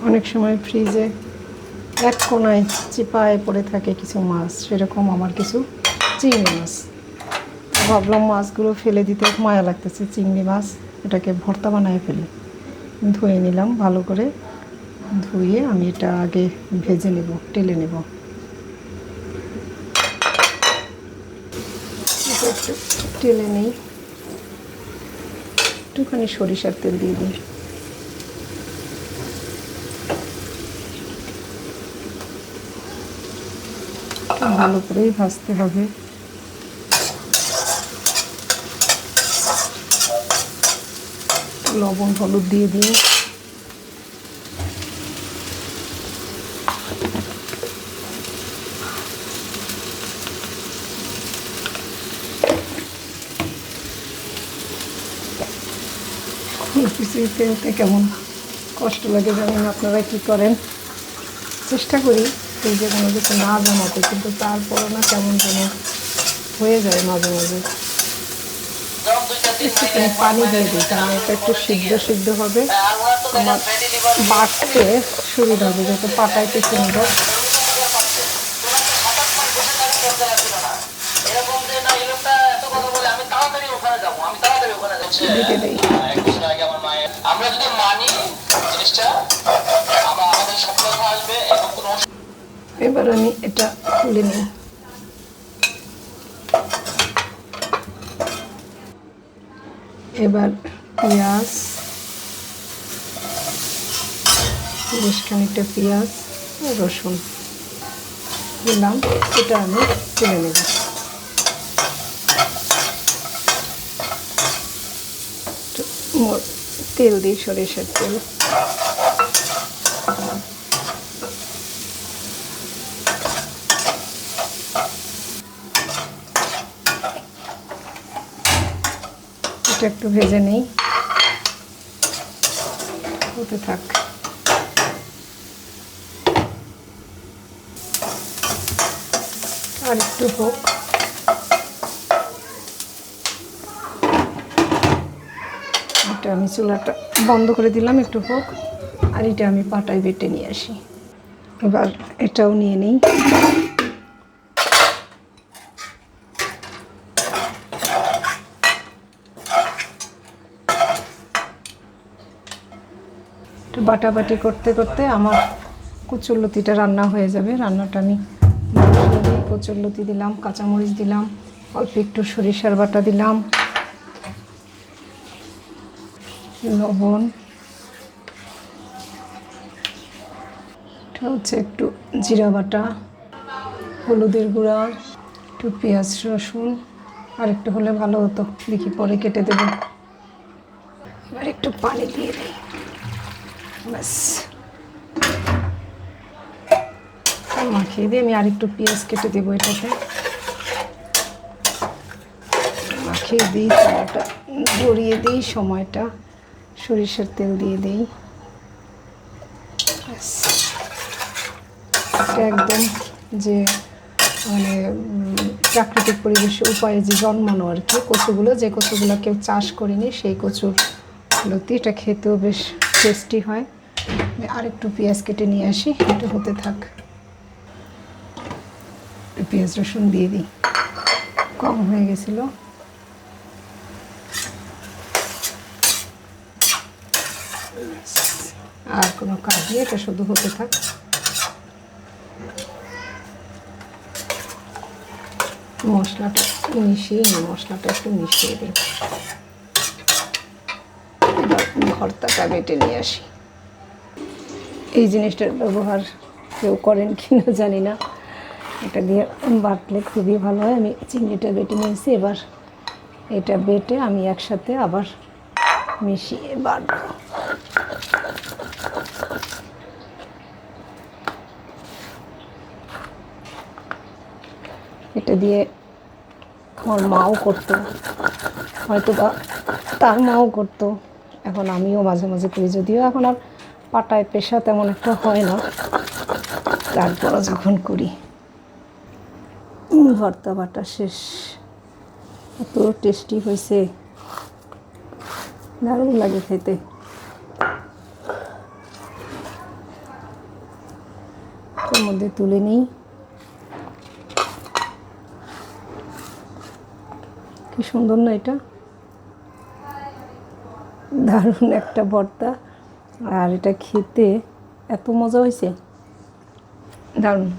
অনেক সময় ফ্রিজে এক কোনায় চিপায় পড়ে থাকে কিছু মাছ, সেরকম আমার কিছু চিংড়ি মাছ। ভাবলাম মাছগুলো ফেলে দিতে মায়া লাগতেছে, চিংড়ি মাছ এটাকে ভর্তা বানায় ফেলি। ধুয়ে নিলাম ভালো করে, ধুয়ে আমি এটা আগে ভেজে নেব, টেলে নেব। একটু টেলে নেই, একটুখানি সরিষার তেল দিয়ে দিই। ভালো করেই ভাজতে হবে। লবণ হলুদ দিয়ে দিই। তেলতে কেমন কষ্ট লাগে জানি না, আপনারা কী করেন। চেষ্টা করি ফ্রিজে কোনো কিছু না জমাতে, কিন্তু তারপরও না কেমন যেন হয়ে যায় মাঝে মাঝে। একটুখানি পানি দিয়ে দিই, তাহলে এটা একটু সিদ্ধ হবে, আমার বাটতে সুবিধা হবে, যাতে পাটায় পিষে নেব। দিতে দেই। এবার আমি এটা তুলে নিই। এবার পেঁয়াজ, বেশ খানিকটা পেঁয়াজ রসুন দিলাম, এটা আমি তুলে নেব। তেল দিই, সরিষার তেল। এটা একটু ভেজে নেই, হতে থাক। আর একটু হোক। এটা আমি চুলাটা বন্ধ করে দিলাম, একটু হোক। আর এটা আমি পাটায় বেটে নিয়ে আসি। এবার এটাও নিয়ে নিই। একটু বাটাবাটি করতে করতে আমার কচুরলতিটা রান্না হয়ে যাবে। রান্নাটা আমি কচুরলতি দিলাম, কাঁচামরিচ দিলাম, অল্প একটু সরিষার বাটা দিলাম, লবণ, এটা হচ্ছে একটু জিরা বাটা, হলুদের গুঁড়া, একটু পেঁয়াজ রসুন, আর একটু হলে ভালো হতো, দেখি পরে কেটে দেব। এবার একটু পানি দিয়ে দিই, ব্যাস। মাখিয়ে দিয়ে আমি আর একটু পেঁয়াজ কেটে দেবো এটাতে, মাখিয়ে দিই, তাওয়াটা ধরিয়ে দিই, সময়টা সরিষার তেল দিয়ে দিই, ব্যাস। এটা একদম যে মানে প্রাকৃতিক পরিবেশে উপায়ে যে জন্মানো আর কি কচুগুলো, যে কচুগুলো কেউ চাষ করেনি সেই কচুর লতি। এটা খেতেও বেশ টেস্টি হয়। আর একটু পেঁয়াজ কেটে নিয়ে আসি, একটু হতে থাক। পেঁয়াজ রসুন দিয়ে দিই, কম হয়ে গেছিলো। আর কোনো কাজ নেই, এটা শুধু হতে থাক। মশলাটা মিশিয়ে নিই, মশলাটা একটু মিশিয়ে দিই। এবার ভর্তাটা বেটে নিয়ে আসি। এই জিনিসটার ব্যবহার কেউ করেন কি না জানি না, এটা দিয়ে বাটলে খুবই ভালো হয়। আমি চিংড়িটা বেটে নিয়েছি, এবার এটা বেটে আমি একসাথে আবার মিশিয়ে বাটবো। এটা দিয়ে আমার মাও করতো, হয়তো বা তার মাও করতো, এখন আমিও মাঝে মাঝে করি, যদিও এখন আর পাটায় পেশা তেমন একটা হয় না, তারপরও যখন করি। ভর্তা বাটা শেষ, এত টেস্টি হয়েছে, দারুণ লাগে খেতে। এর মধ্যে তুলে নিই। কি সুন্দর না এটা, দারুণ একটা ভর্তা। আর এটা খেতে এত মজা হয়েছে, দারুণ।